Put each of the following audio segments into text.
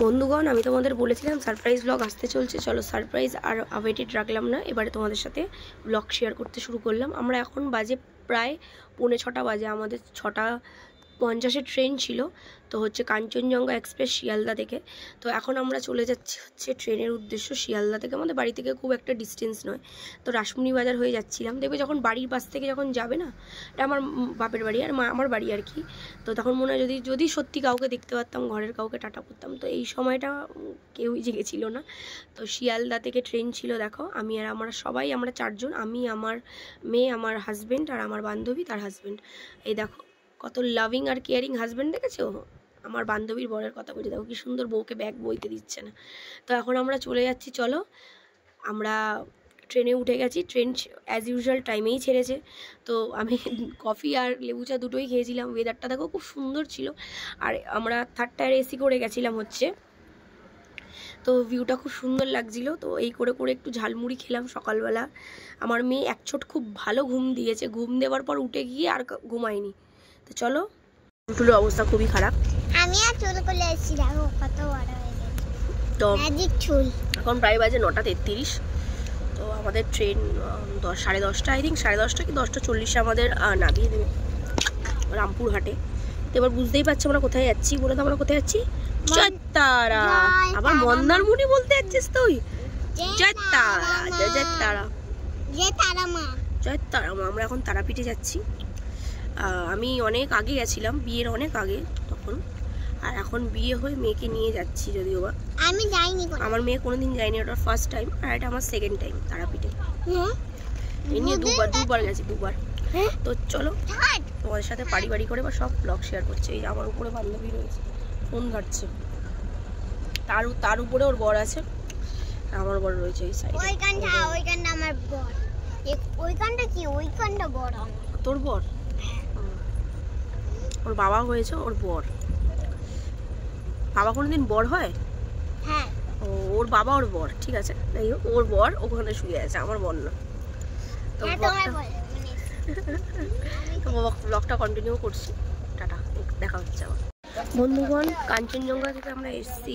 বন্ধুগণ, আমি তোমাদের বলেছিলাম সারপ্রাইজ ব্লগ আসতে চলছে। চলো সারপ্রাইজ আর আওয়েটেড রাখলাম না, এবারে তোমাদের সাথে ব্লগ শেয়ার করতে শুরু করলাম। আমরা এখন বাজে প্রায় 6:45 বাজে, আমাদের 6:50 ট্রেন ছিল। তো হচ্ছে কাঞ্চনজঙ্ঘা এক্সপ্রেস শিয়ালদা থেকে। তো এখন আমরা চলে যাচ্ছি হচ্ছে ট্রেনের উদ্দেশ্য শিয়ালদা থেকে। আমাদের বাড়ি থেকে খুব একটা ডিস্টেন্স নয়, তো রাসমণি বাজার হয়ে যাচ্ছিলাম। দেখবে যখন বাড়ির পাশ থেকে যখন যাবে না, এটা আমার বাপের বাড়ি আর আমার বাড়ি আর কি, তো তখন মনে হয় যদি সত্যি কাউকে দেখতে পারতাম, ঘরের কাউকে টাটা করতাম। তো এই সময়টা কেউই জেগেছিল না। তো শিয়ালদা থেকে ট্রেন ছিল, দেখো আমি আর আমরা সবাই, আমরা 4 জন, আমি, আমার মেয়ে, আমার হাজব্যান্ড আর আমার বান্ধবী তার হাজব্যান্ড। এই দেখো কত লাভিং আর কেয়ারিং হাজব্যান্ড, দেখেছো? আমার বান্ধবীর বরের কথা বলছি, দেখো কি সুন্দর বউকে ব্যাগ বইতে দিচ্ছে না। তো এখন আমরা চলে যাচ্ছি। চলো, আমরা ট্রেনে উঠে গেছি। ট্রেন অ্যাজ ইউজুয়াল টাইমেই ছেড়েছে। তো আমি কফি আর লেবু চা দুটোই খেয়েছিলাম। ওয়েদারটা দেখো খুব সুন্দর ছিল। আর আমরা 3rd টায়ার এসি করে গেছিলাম হচ্ছে, তো ভিউটা খুব সুন্দর লাগছিল। তো এই করে করে একটু ঝালমুড়ি খেলাম সকালবেলা। আমার মেয়ে এক ছোট খুব ভালো ঘুম দিয়েছে, ঘুম দেওয়ার পর উঠে গিয়ে আর ঘুমায়নি। তো চলো, চুলটুলোর অবস্থা খুবই খারাপ। আমি আর চুল করে এসেছি, দেখো কত বড় হয়ে গেছে। তো ম্যাজিক চুল। এখন প্রায় বাজে 9:33। তো আমাদের ট্রেন 10:30 আই থিঙ্ক, 10:30 কি 10:40 আমাদের নামিয়ে দেবে রামপুরহাটে। তো এবার বুঝতেই পারছি আমরা কোথায় যাচ্ছি। বলে তো আমরা কোথায় যাচ্ছি? জয়তারা। আবার মন্দারমণি বলতে যাচ্ছিস তুই? জয়তারা, জয়তারা, জয়তারা মা। আমরা এখন তারাপীঠে যাচ্ছি। আমি অনেক আগে গেছিলাম, বিয়ের অনেক আগে তখন, আর এখন বিয়ে হয়ে মেয়েকে নিয়ে যাচ্ছি। যদিও বা আমি যাইনি, আমার মেয়ে কোনোদিন যায়নি, ওটা ফার্স্ট টাইম, আর এটা আমার সেকেন্ড টাইম তারাপীঠে। এই নিয়ে দুবার গেছি, দুবার। তো চলো তোমাদের সাথে পারিবারিক করে বা সব ব্লগ শেয়ার করছে। এই আমার উপরে বান্ধবী রয়েছে, ফোন ঘাটছে, তার উপরে ওর বর আছে, আমার বর রয়েছে এই সাইডে। ওইখানটা আমার বর। ওইখানটা কি? ওইখানটা বর তোর বর? ওর বাবা হয়েছে, ওর বর। বাবা কোনোদিন বর হয়? হ্যাঁ, ওর বাবা ওর বর, ঠিক আছে। তাই ওর বর ওখানে শুয়ে আছে, আমার বর না। তো ব্লগটা কন্টিনিউ করছি। টাটা, দেখা হচ্ছে আবার। বন্ধুগণ, কাঞ্চনজঙ্ঘা থেকে আমরা এসেছি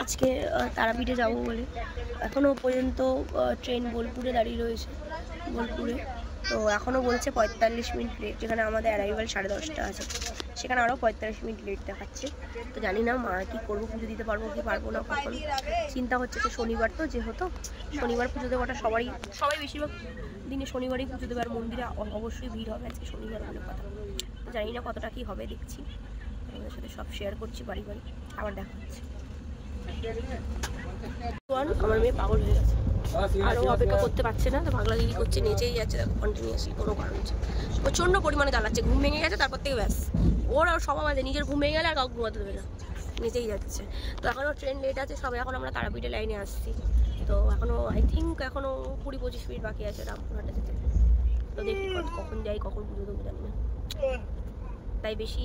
আজকে তারাপীঠে যাব বলে। এখনও পর্যন্ত ট্রেন বোলপুরে দাঁড়িয়ে রয়েছে, বোলপুরে। তো এখনও বলছে 45 মিনিট লেট, যেখানে আমাদের অ্যারাইভাল 10:30 আছে, সেখানে আরও 45 মিনিট লেট দেখাচ্ছে। তো জানি না মা কী করবো, পুজো দিতে পারবো কি পারবো না কখন। চিন্তা হচ্ছে যে শনিবার, তো যেহেতু শনিবার পুজো দেওয়াটা সবাই বেশিরভাগ দিনে শনিবারই পুজো দেবে, আর মন্দিরে অবশ্যই ভিড় হবে আজকে শনিবার বলে কথা। তো জানি না কতটা কী হবে, দেখছি। আমাদের সাথে সব শেয়ার করছি বাড়ি। আবার দেখা হচ্ছে। আমার মেয়ে পাগল হয়ে গেছে, আরও অপেক্ষা করতে পারছে না, তো পাগলাগিরি করছে, নেচেই যাচ্ছে কন্টিনিউয়াসলি, কোনো কারণ হচ্ছে। প্রচণ্ড পরিমাণে জ্বালাচ্ছে, ঘুম ভেঙে গেছে, তারপর থেকে ব্যাস ওর আর সবাই মাঝে নিজের ঘুম ভেঙে গেলে আর কাউকে ঘুমাতে দেবে না, নেচেই যাচ্ছে। তো এখনও ট্রেন লেট আছে সব। এখন আমরা তারাপীঠে লাইনে আসছি। তো এখনও আই থিঙ্ক এখনও 20-25 মিনিট বাকি আছে রামপুরহাটে যেতে। তো দেখি কখন যাই, কখন পুজো দেবো জানি না। তাই বেশি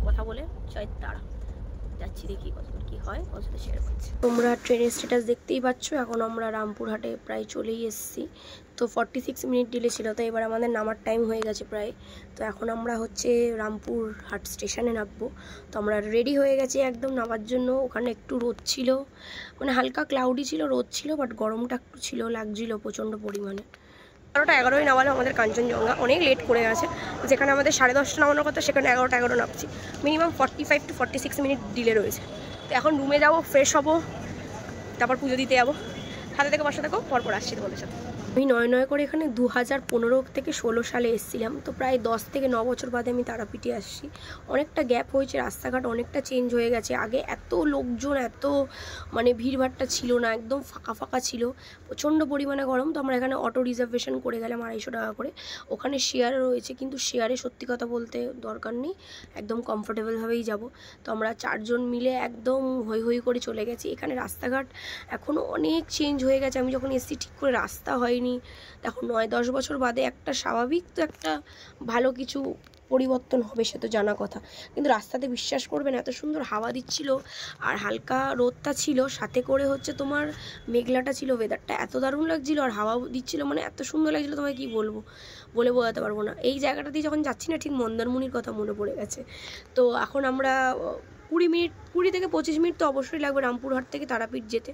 কথা বলে তারা যাচ্ছি, দেখি কতদূর কী হয়, ওর সাথে শেয়ার করছি। তোমরা ট্রেনের স্ট্যাটাস দেখতেই পাচ্ছ। এখন আমরা রামপুরহাটে প্রায় চলেই এসেছি। তো 46 মিনিট ডিলে ছিল, তো এবার আমাদের নামার টাইম হয়ে গেছে প্রায়। তো এখন আমরা হচ্ছে রামপুরহাট স্টেশনে নামবো। তো আমরা রেডি হয়ে গেছি একদম নামার জন্য। ওখানে একটু রোদ ছিল, মানে হালকা ক্লাউডি ছিল, রোদ ছিল, বাট গরমটা একটু ছিল, লাগছিল প্রচণ্ড পরিমাণে। 11:11 নামালো আমাদের কাঞ্চনজঙ্ঘা, অনেক লেট করে গেছে। যেখানে আমাদের 10:30 নামানোর কথা, সেখানে 11:11 নামছি। মিনিমাম 45 to 46 মিনিট ডিলে রয়েছে। তো এখন রুমে যাবো, ফ্রেশ হবো, তারপর পুজো দিতে যাবো। হাতে থেকে বসে থাকো, পরপর আসছি তোমাদের সাথে। আমি নয় করে এখানে 2015 থেকে 16 সালে এসেছিলাম। তো প্রায় 10 থেকে 9 বছর বাদে আমি তারাপীঠে আসছি। অনেকটা গ্যাপ হয়েছে, রাস্তাঘাট অনেকটা চেঞ্জ হয়ে গেছে। আগে এত লোকজন, এত মানে ভিড়ভাড়টা ছিল না, একদম ফাঁকা ফাঁকা ছিল, প্রচণ্ড পরিমাণে গরম। তো আমরা এখানে অটো রিজার্ভেশন করে গেলাম 250 টাকা করে। ওখানে শেয়ার রয়েছে, কিন্তু শেয়ারে সত্যি কথা বলতে দরকার নেই, একদম কমফোর্টেবলভাবেই যাব। তো আমরা 4 জন মিলে একদম হই হই করে চলে গেছি। এখানে রাস্তাঘাট এখনও অনেক চেঞ্জ হয়ে গেছে। আমি যখন এসেছি ঠিক করে রাস্তা হয়নি। দেখো 9-10 বছর বাদে একটা স্বাভাবিক, তো একটা ভালো কিছু পরিবর্তন হবে সে তো জানা কথা, কিন্তু রাস্তাতে বিশ্বাস করবেন এত সুন্দর হাওয়া দিচ্ছিল, আর হালকা রোদটা ছিল, সাথে করে হচ্ছে তোমার মেঘলাটা ছিল, ওয়েদারটা এত দারুণ লাগছিল, আর হাওয়া দিচ্ছিল, মানে এত সুন্দর লাগছিল, তোমায় কি বলবো, বলে বোঝাতে পারবো না। এই জায়গাটা দিয়ে যখন যাচ্ছি না, ঠিক মন্দারমণির কথা মনে পড়ে গেছে। তো এখন আমরা 20 থেকে 25 মিনিট তো অবশ্যই লাগবে রামপুরহাট থেকে তারাপীঠ যেতে।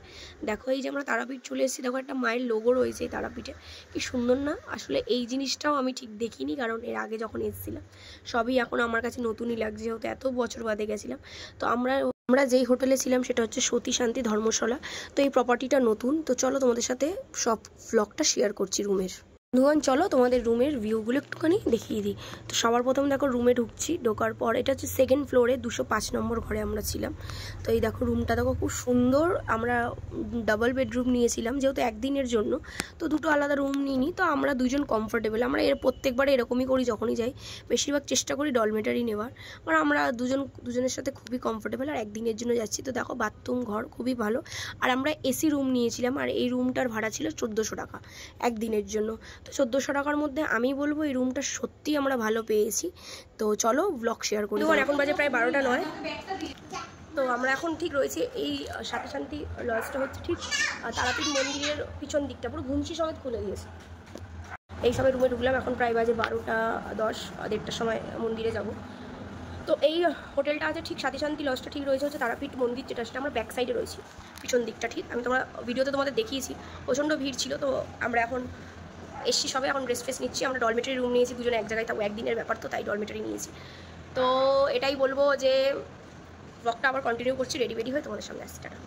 দেখো এই যে আমরা তারাপীঠ চলে এসেছি, দেখো একটা মায়ের লোগো রয়েছে এই তারাপীঠে, কি সুন্দর না? আসলে এই জিনিসটাও আমি ঠিক দেখিনি, কারণ এর আগে যখন এসেছিলাম সবই এখন আমার কাছে নতুনই লাগছে, যেহেতু এত বছর বাদে গেছিলাম। তো আমরা যেই হোটেলে ছিলাম সেটা হচ্ছে সতী শান্তি ধর্মশালা। তো এই প্রপার্টিটা নতুন, তো চলো তোমাদের সাথে সব ব্লগটা শেয়ার করছি রুমের। বন্ধুগণ চলো তোমাদের রুমের ভিউগুলো একটুখানি দেখিয়ে দিই। তো সবার প্রথম দেখো রুমে ঢুকছি, ঢোকার পর এটা হচ্ছে 2nd ফ্লোরে 205 নম্বর ঘরে আমরা ছিলাম। তো এই দেখো রুমটা দেখো খুব সুন্দর। আমরা ডাবল বেডরুম নিয়েছিলাম, যেহেতু একদিনের জন্য, তো দুটো আলাদা রুম নিইনি। তো আমরা দুজন কমফোর্টেবল, আমরা প্রত্যেকবারে এরকমই করি যখনই যাই, বেশিরভাগ চেষ্টা করি ডলমেটারি নেওয়ার। মানে আমরা দুজনের সাথে খুবই কমফোর্টেবল, আর একদিনের জন্য যাচ্ছি। তো দেখো বাথরুম ঘর খুবই ভালো। আর আমরা এসি রুম নিয়েছিলাম, আর এই রুমটার ভাড়া ছিল 1400 টাকা একদিনের জন্য। তো 1400 টাকার মধ্যে আমি বলবো এই রুমটা সত্যি আমরা ভালো পেয়েছি। তো চলো ব্লগ শেয়ার করি। এখন বাজে প্রায় 12টা 9। তো আমরা এখন ঠিক রয়েছি এই সতী শান্তি লজটা হচ্ছে ঠিক তারাপীঠ মন্দিরের পিছন দিকটা, পুরো ঘুমসি সমেত খুলে দিয়েছে। এই সময় রুমে ঢুকলাম, এখন প্রায় বাজে 12টা 10, 1:30টার সময় মন্দিরে যাব। তো এই হোটেলটা আছে ঠিক সতী শান্তি লজটা ঠিক রয়েছে হচ্ছে তারাপীঠ মন্দির যেটা, সেটা আমরা ব্যাক সাইডে রয়েছি, পিছন দিকটা ঠিক। আমি ভিডিওতে তোমাদের দেখিয়েছি, প্রচণ্ড ভিড় ছিল। তো আমরা এখন এসছি সবাই, এখন ড্রেস ফ্রেস নিচ্ছি। আমরা ডলমেটারি রুম নিয়েছি, দুজনে এক জায়গায় থাকবো, একদিনের ব্যাপার তো তাই ডলমেটারি নিয়েছি। তো এটাই বলবো যে ব্লগটা আবার কন্টিনিউ করছি, রেডি হয়ে তোমাদের সামনে আসছি। টাটা।